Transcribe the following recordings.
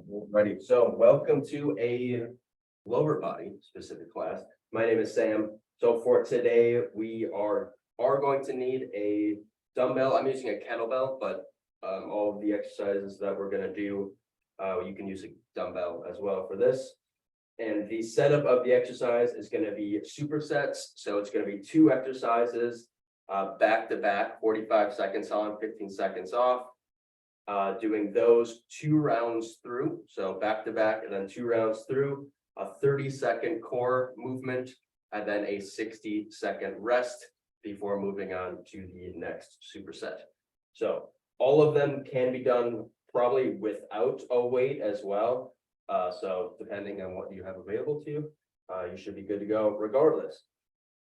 Ready. So welcome to a lower body specific class. My name is Sam. So for today, we are going to need a dumbbell. I'm using a kettlebell, but all of the exercises that we're gonna do, you can use a dumbbell as well for this. And the setup of the exercise is gonna be supersets. So it's gonna be two exercises, back to back, 45 seconds on, 15 seconds off. Doing those 2 rounds through, so back to back and then 2 rounds through, a 30-second core movement, and then a 60-second rest before moving on to the next superset. So all of them can be done probably without a weight as well. So depending on what you have available to you, you should be good to go regardless.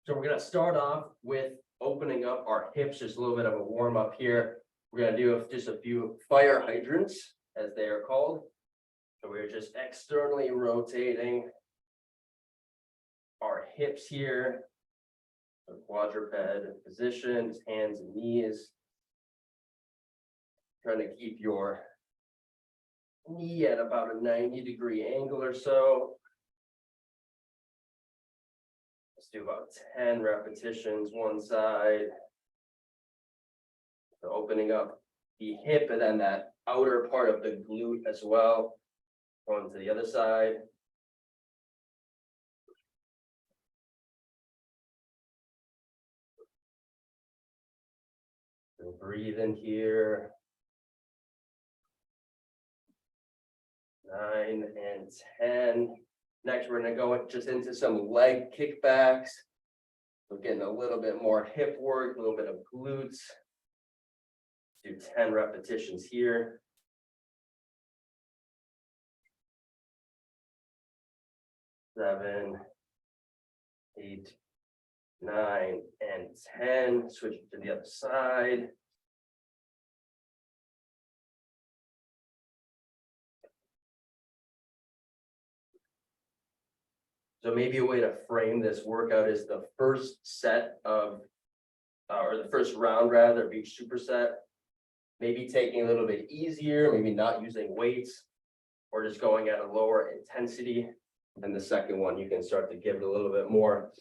So we're gonna start off with opening up our hips, just a little bit of a warm up here. We're gonna do just a few fire hydrants, as they are called. So we're just externally rotating our hips here. The quadruped position, hands and knees. Trying to keep your knee at about a 90-degree angle or so. Let's do about 10 repetitions one side. So opening up the hip and then that outer part of the glute as well. Going to the other side. And breathe in here. 9 and 10. Next, we're gonna go just into some leg kickbacks. We're getting a little bit more hip work, a little bit of glutes. Do 10 repetitions here. 7, 8, 9, and 10. Switch to the other side. So maybe a way to frame this workout is the first set of, or the first round rather, of each superset. Maybe taking a little bit easier, maybe not using weights, or just going at a lower intensity. And the second one, you can start to give it a little bit more.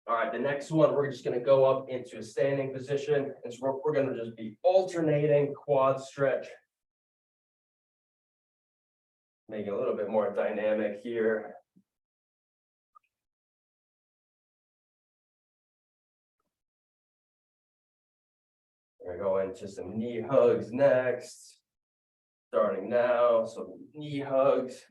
All right, the next one, we're just gonna go up into a standing position. And so we're gonna just be alternating quad stretch. Make it a little bit more dynamic here. We're gonna go into some knee hugs next. Starting now, so knee hugs.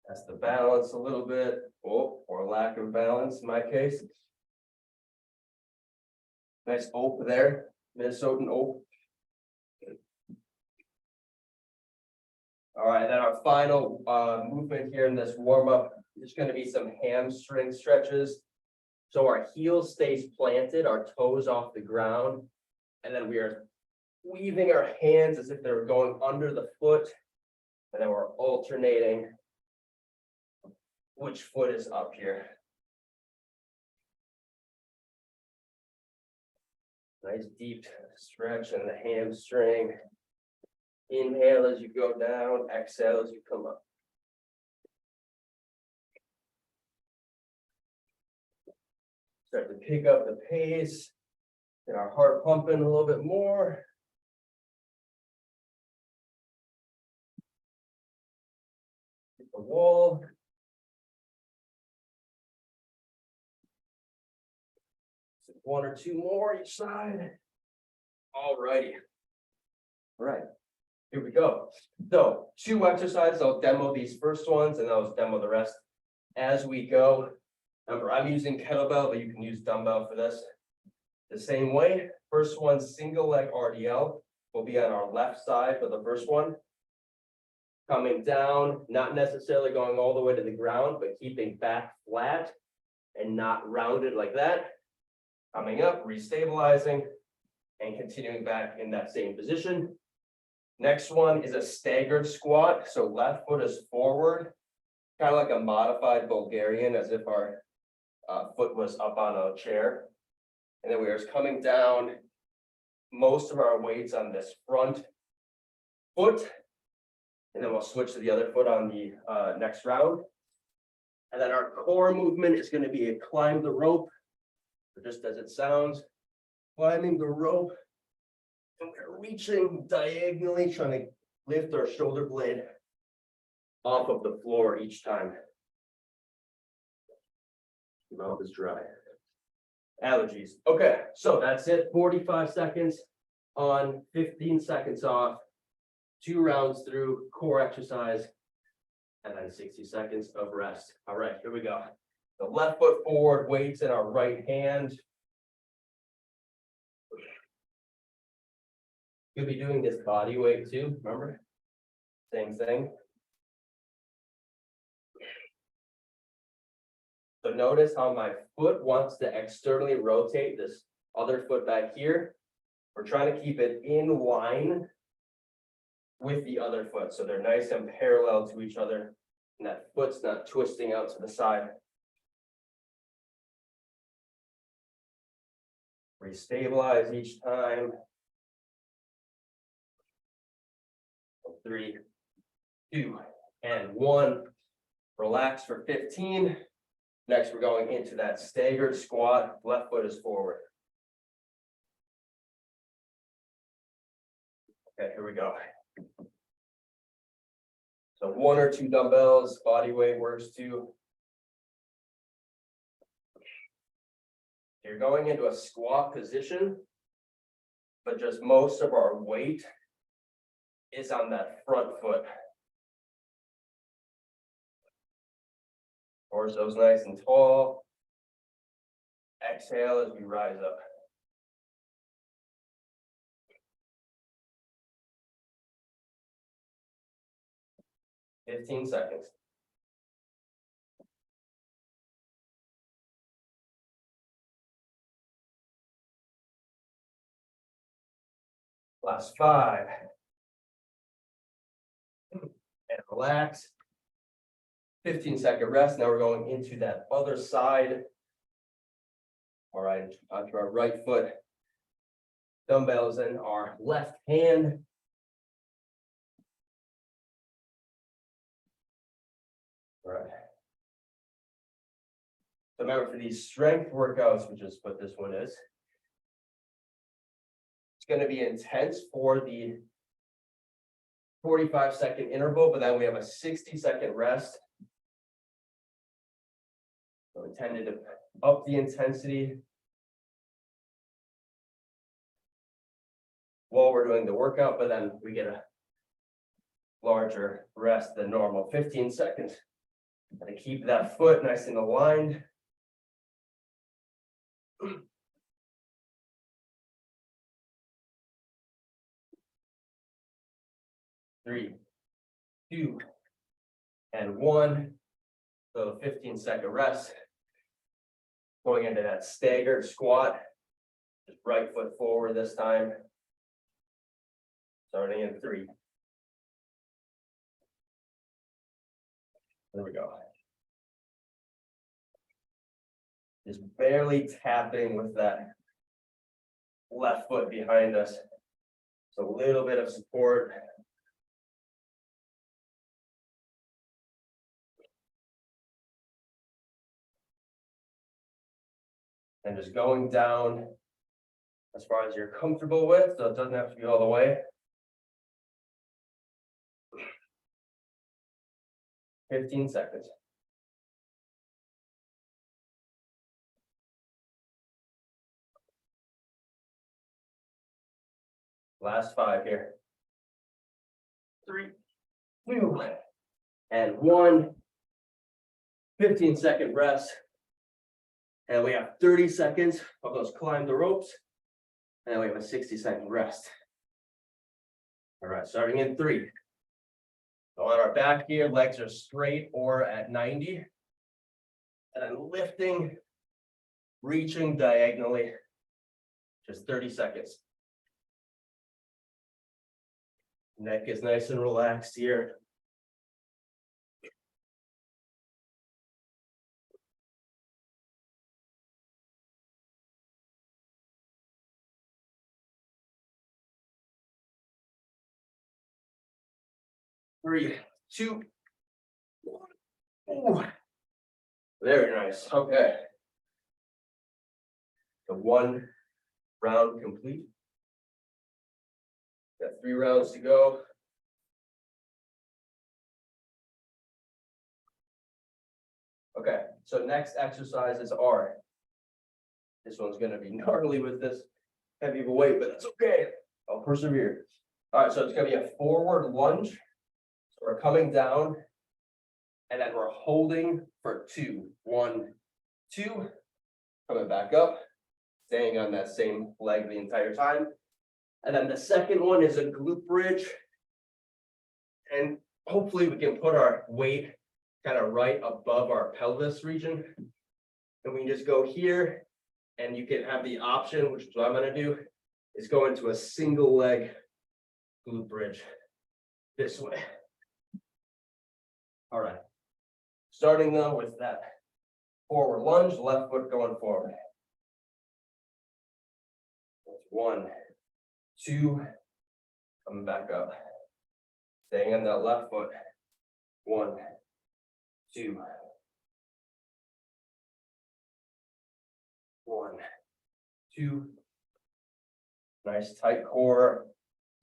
That's the balance a little bit, or lack of balance in my case. Nice open there, Minnesotan open. All right, then our final movement here in this warm up is going to be some hamstring stretches. So our heel stays planted, our toes off the ground, and then we are weaving our hands as if they were going under the foot, and then we're alternating which foot is up here. Nice deep stretch in the hamstring. Inhale as you go down, exhale as you come up. Start to pick up the pace, get our heart pumping a little bit more. Hit the wall. So 1 or 2 more each side. All righty. All right. Here we go. So 2 exercises. I'll demo these first ones and I'll demo the rest as we go. Remember, I'm using kettlebell, but you can use dumbbell for this. The same way. First one, single leg RDL, will be on our left side for the first one. Coming down, not necessarily going all the way to the ground, but keeping back flat and not rounded like that. Coming up, restabilizing, and continuing back in that same position. Next one is a staggered squat. So left foot is forward, kind of like a modified Bulgarian, as if our foot was up on a chair. And then we are coming down most of our weights on this front foot. And then we'll switch to the other foot on the next round. And then our core movement is going to be a climb the rope, just as it sounds, climbing the rope. And we're reaching diagonally, trying to lift our shoulder blade off of the floor each time. Mouth is dry. Allergies. Okay, so that's it. 45 seconds on, 15 seconds off. 2 rounds through core exercise, and then 60 seconds of rest. All right, here we go. The left foot forward, weights in our right hand. You'll be doing this body weight too, remember? Same thing. So notice how my foot wants to externally rotate this other foot back here. We're trying to keep it in line with the other foot, so they're nice and parallel to each other, and that foot's not twisting out to the side. Restabilize each time. 3, 2, and 1. Relax for 15. Next, we're going into that staggered squat. Left foot is forward. Okay, here we go. So 1 or 2 dumbbells, body weight works too. You're going into a squat position, but just most of our weight is on that front foot. Torso's nice and tall. Exhale as we rise up. $15 seconds. Last 5. And relax. 15-second rest. Now we're going into that other side. All right, onto our right foot. Dumbbells in our left hand. All right. So remember, for these strength workouts, which is what this one is, it's going to be intense for the 45-second interval, but then we have a 60-second rest. So we tended to up the intensity while we're doing the workout, but then we get a larger rest than normal. 15 seconds. And to keep that foot nice and aligned. Three, 2, and 1. So 15-second rest. Going into that staggered squat. Just right foot forward this time. Starting in 3. There we go. Just barely tapping with that left foot behind us. So a little bit of support. And just going down as far as you're comfortable with, so it doesn't have to be all the way. 15 seconds. Last 5 here. 3, 2, and 1. 15-second rest. And we have 30 seconds of those climb the ropes. And then we have a 60-second rest. All right, starting in 3. So on our back here, legs are straight or at 90. And then lifting, reaching diagonally, just 30 seconds. Neck is nice and relaxed here. 3, 2, 1. Ooh. Very nice. Okay. The 1 round complete. Got 3 rounds to go. Okay, so next exercises are. This one's gonna be gnarly with this heavy of a weight, but that's okay. I'll persevere. All right, so it's gonna be a forward lunge. So we're coming down, and then we're holding for 2. 1, 2. Coming back up, staying on that same leg the entire time. And then the second one is a glute bridge. And hopefully we can put our weight kind of right above our pelvis region. And we can just go here, and you can have the option, which is what I'm gonna do, is go into a single leg glute bridge this way. All right. Starting though with that forward lunge, left foot going forward. 1, 2, coming back up. Staying on that left foot. 1, 2. 1, 2. Nice tight core,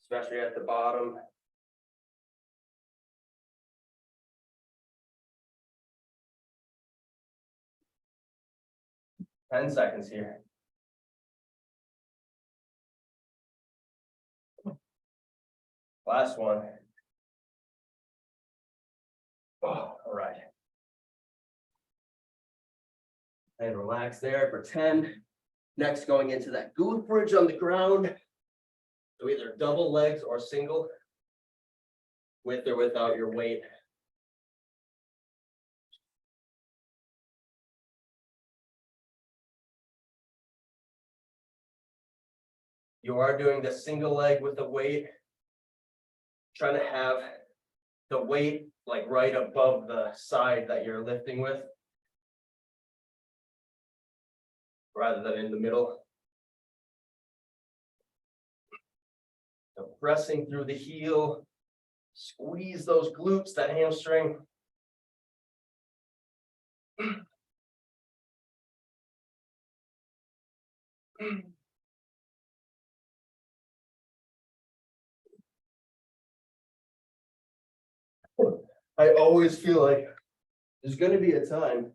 especially at the bottom. Ten seconds here. Last one. Oh, all right. And relax there for 10. Next, going into that glute bridge on the ground. So either double legs or single, with or without your weight. You are doing the single leg with the weight. Trying to have the weight like right above the side that you're lifting with, rather than in the middle. So pressing through the heel, squeeze those glutes, that hamstring. I always feel like there's going to be a time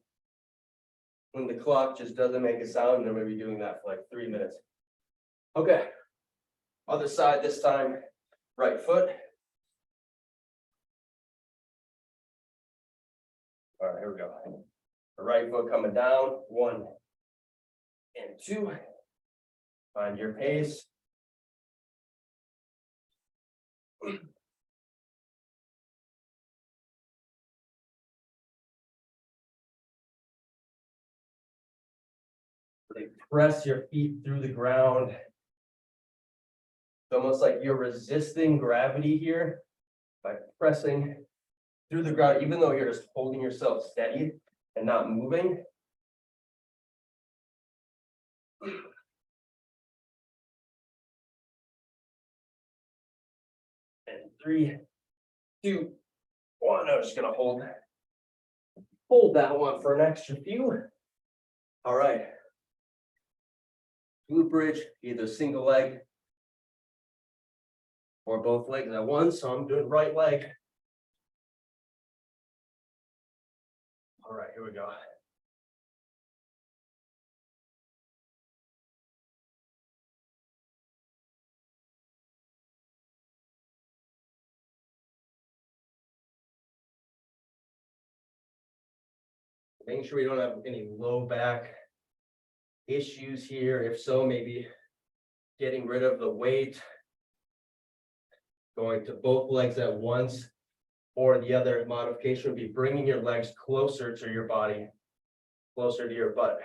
when the clock just doesn't make a sound, and I'm going to be doing that for like 3 minutes. Okay, other side this time, right foot. All right, here we go. The right foot coming down, 1 and 2. Find your pace. Press your feet through the ground. It's almost like you're resisting gravity here by pressing through the ground, even though you're just holding yourself steady and not moving. And 3, 2, 1. I'm just gonna hold that one for an extra few. All right. Glute bridge, either single leg or both legs at once. So I'm doing right leg. All right, here we go. Making sure we don't have any low back issues here. If so, maybe getting rid of the weight, going to both legs at once, or the other modification would be bringing your legs closer to your body, closer to your butt.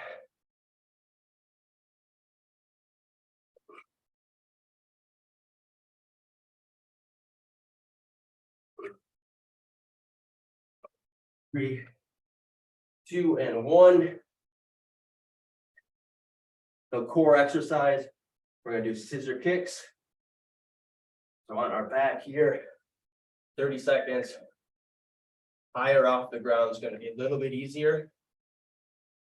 Three, 2, and 1. So core exercise, we're gonna do scissor kicks. So on our back here, 30 seconds. Higher off the ground is going to be a little bit easier.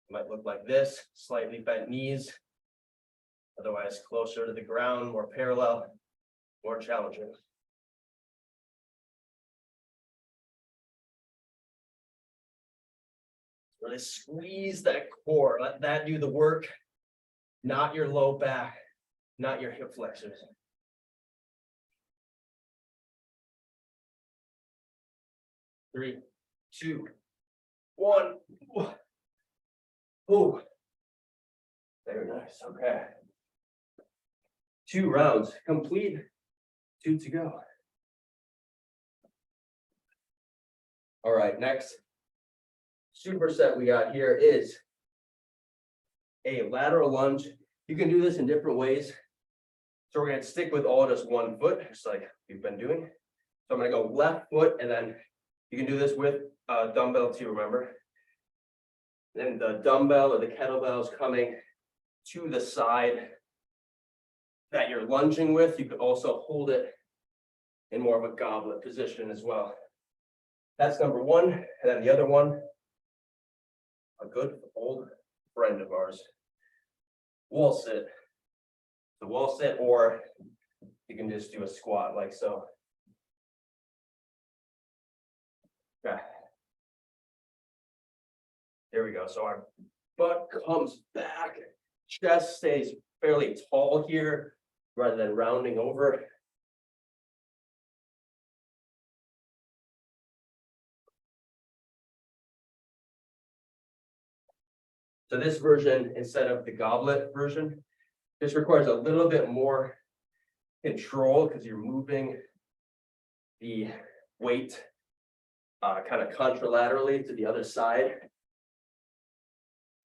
Might look like this, slightly bent knees. Otherwise, closer to the ground, more parallel, more challenging. Really squeeze that core, let that do the work, not your low back, not your hip flexors. 3, 2, 1. Oh, very nice. Okay. 2 rounds complete. 2 to go. All right, next superset we got here is a lateral lunge. You can do this in different ways. So we're going to stick with all just one foot, just like we've been doing. So I'm going to go left foot, and then you can do this with a dumbbell too, remember? Then the dumbbell or the kettlebell is coming to the side that you're lunging with. You could also hold it in more of a goblet position as well. That's number 1. And then the other one, a good old friend of ours, wall sit. The wall sit, or you can just do a squat like so. Okay. There we go. So our butt comes back, chest stays fairly tall here rather than rounding over. So this version, instead of the goblet version, this requires a little bit more control because you're moving the weight kind of contralaterally to the other side.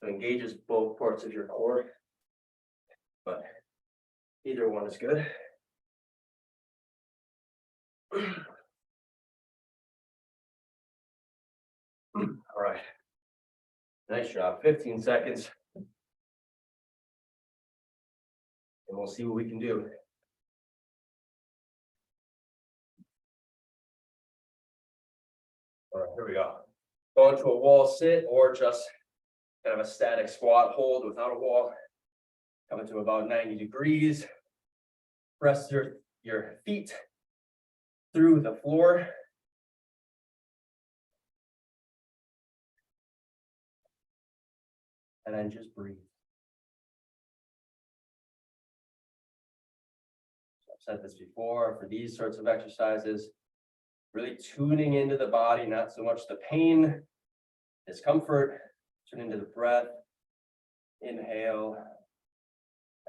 So it engages both parts of your core, but either one is good. All right. Nice job. 15 seconds. And we'll see what we can do. All right, here we go. Go into a wall sit or just kind of a static squat hold without a wall. Come into about 90 degrees. Press your feet through the floor. And then just breathe. So I've said this before, for these sorts of exercises, really tuning into the body, not so much the pain, discomfort, tune into the breath. Inhale,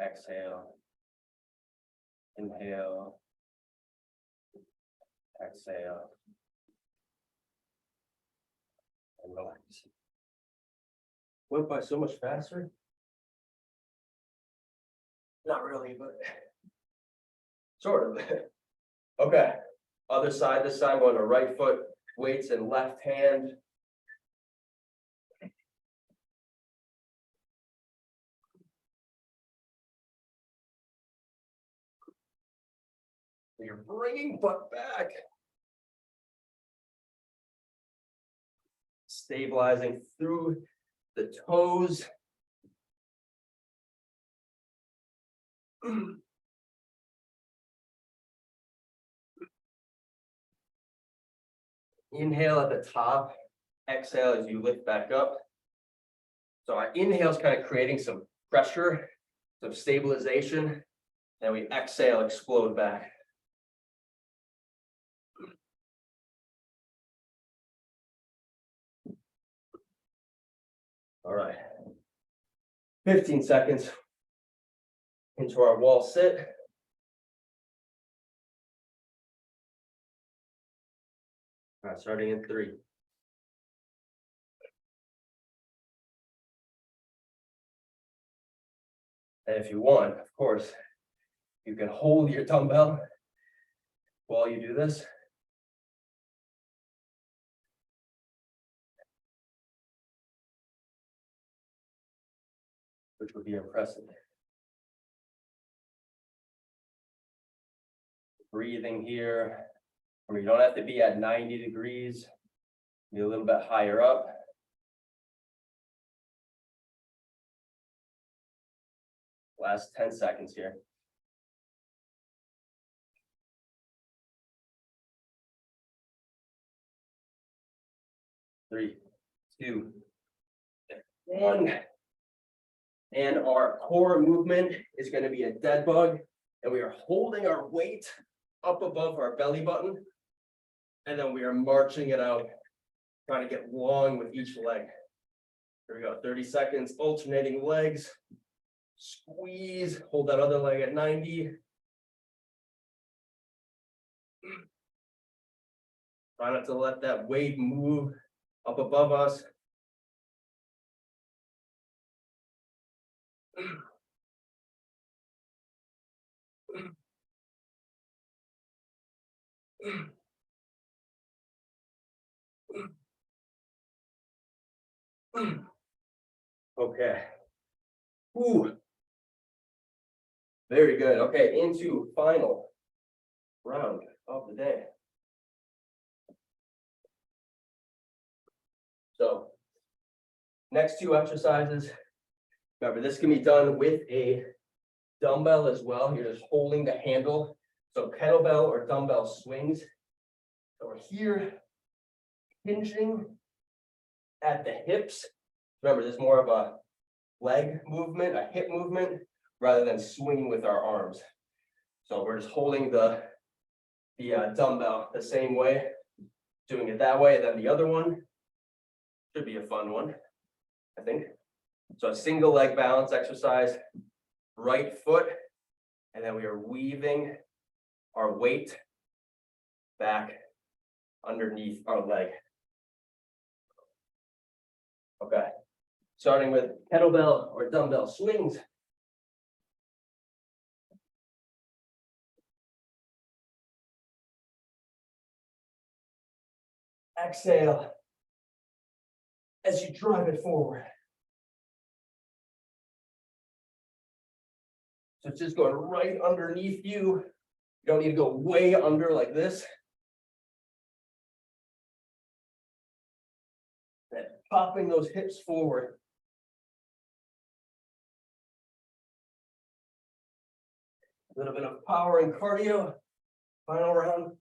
exhale, inhale, exhale, and relax. Went by so much faster. Not really, but sort of. Okay, other side, this side, going to right foot, weights in left hand. You're bringing butt back. Stabilizing through the toes. Inhale at the top, exhale as you lift back up. So our inhale is kind of creating some pressure, some stabilization. Then we exhale, explode back. All right. 15 seconds into our wall sit. All right, starting in 3. And if you want, of course, you can hold your dumbbell while you do this. Which would be impressive. Breathing here, Or you don't have to be at 90 degrees. Be a little bit higher up. Last 10 seconds here. 3, 2, 1. And our core movement is going to be a dead bug. And we are holding our weight up above our belly button. And then we are marching it out, trying to get long with each leg. Here we go, 30 seconds, alternating legs. Squeeze, hold that other leg at 90. Try not to let that weight move up above us. Okay. Ooh. Very good. Okay, into final round of the day. So, next 2 exercises. Remember, this can be done with a dumbbell as well. You're just holding the handle. So kettlebell or dumbbell swings. So we're here, hinging at the hips. Remember, this is more of a leg movement, a hip movement, rather than swinging with our arms. So we're just holding the dumbbell the same way, doing it that way, and then the other one should be a fun one, I think. So a single leg balance exercise, right foot, and then we are weaving our weight back underneath our leg. Okay, starting with kettlebell or dumbbell swings. Exhale as you drive it forward. So it's just going right underneath you. You don't need to go way under like this. And popping those hips forward. A little bit of power and cardio. Final round.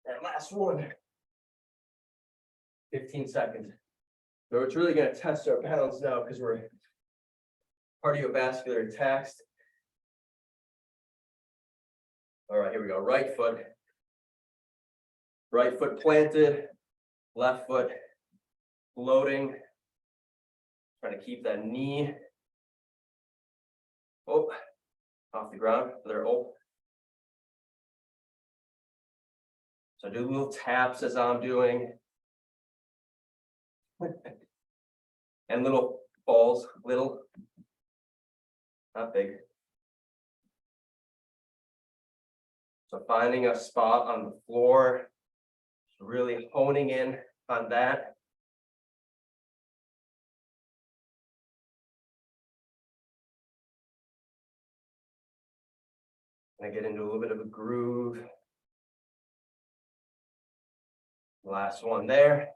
And last one. 15 seconds. So it's really going to test our balance now because we're cardiovascular taxed. All right, here we go. Right foot. Right foot planted. Left foot floating. Trying to keep that knee off the ground. There. So do little taps as I'm doing. And little balls, little, not big. So finding a spot on the floor, really honing in on that. And I get into a little bit of a groove. Last one there.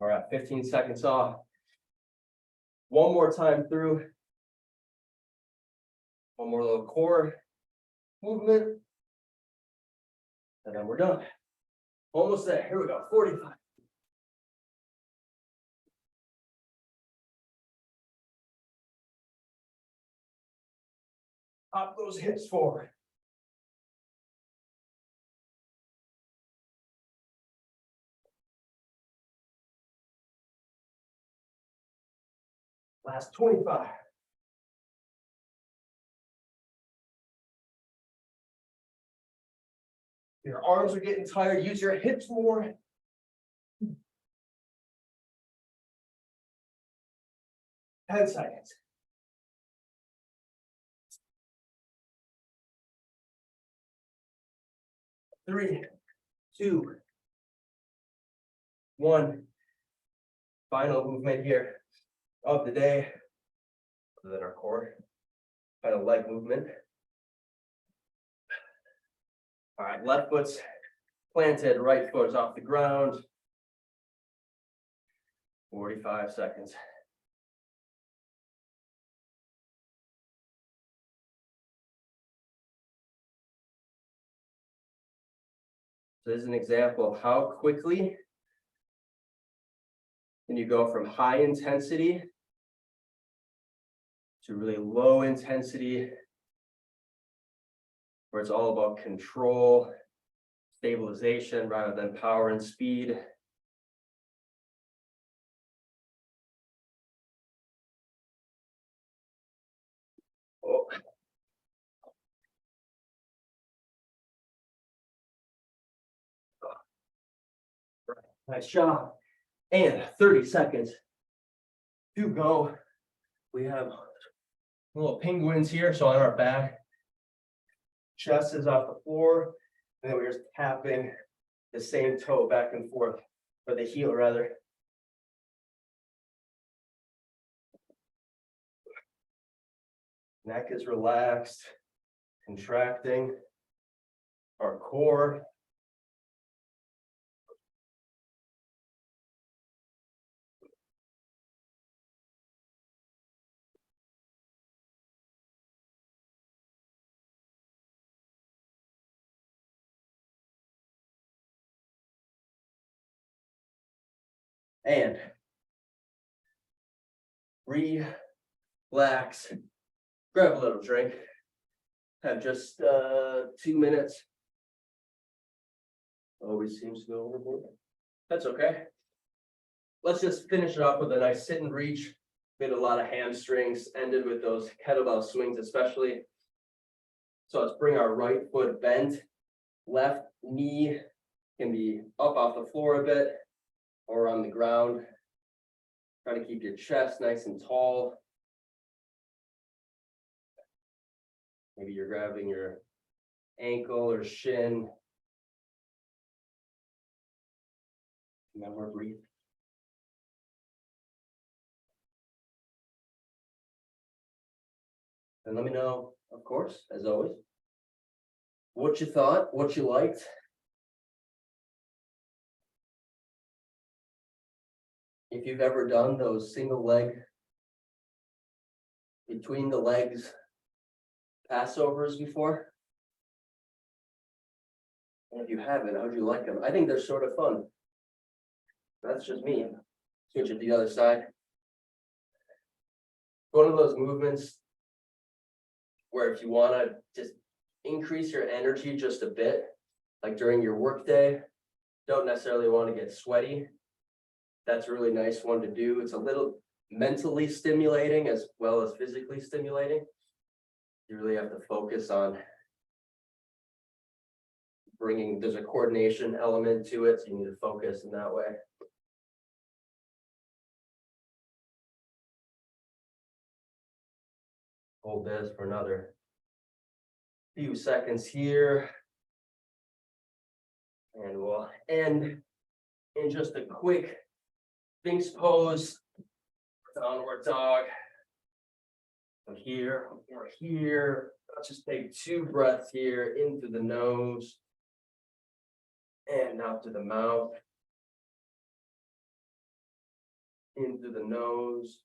All right, 15 seconds off. One more time through. One more little core movement. And then we're done. Almost there. Here we go. 45. Pop those hips forward. Last 25. Your arms are getting tired. Use your hips more. 10 seconds. 3, 2, 1. Final movement here of the day, other than our core. Final leg movement. All right, left foot's planted, right foot is off the ground. 45 seconds. So this is an example of how quickly can you go from high intensity to really low intensity, where it's all about control, stabilization rather than power and speed. Oh. Nice job. And 30 seconds to go. We have little penguins here. So on our back, chest is off the floor. And then we're just tapping the same toe back and forth, or the heel rather. Neck is relaxed, contracting. Our core. And relax, grab a little drink, have just 2 minutes. Always seems to go overboard. That's okay. Let's just finish it off with a nice sit and reach. We had a lot of hamstrings, ended with those kettlebell swings especially. So let's bring our right foot bent, left knee can be up off the floor a bit or on the ground. Try to keep your chest nice and tall. Maybe you're grabbing your ankle or shin. Remember, breathe. And let me know, of course, as always, what you thought, what you liked. If you've ever done those single leg, between the legs Passovers before. And if you haven't, how'd you like them? I think they're sort of fun. That's just me. Switch it to the other side. One of those movements where if you want to just increase your energy just a bit, like during your workday, don't necessarily want to get sweaty. That's a really nice one to do. It's a little mentally stimulating as well as physically stimulating. You really have to focus on bringing, there's a coordination element to it, so you need to focus in that way. Hold this for another few seconds here. And we'll end in just a quick Sphinx pose, downward dog. From here or here. Let's just take 2 breaths here into the nose and out to the mouth. Into the nose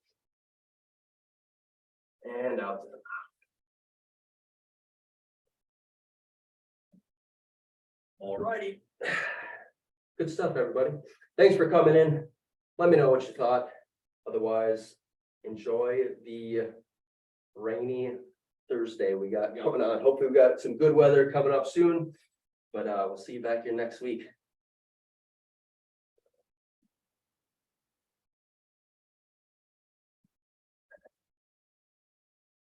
and out to the mouth. All righty. Good stuff, everybody. Thanks for coming in. Let me know what you thought. Otherwise, enjoy the rainy Thursday we got going on. Hopefully we got some good weather coming up soon, but we'll see you back here next week.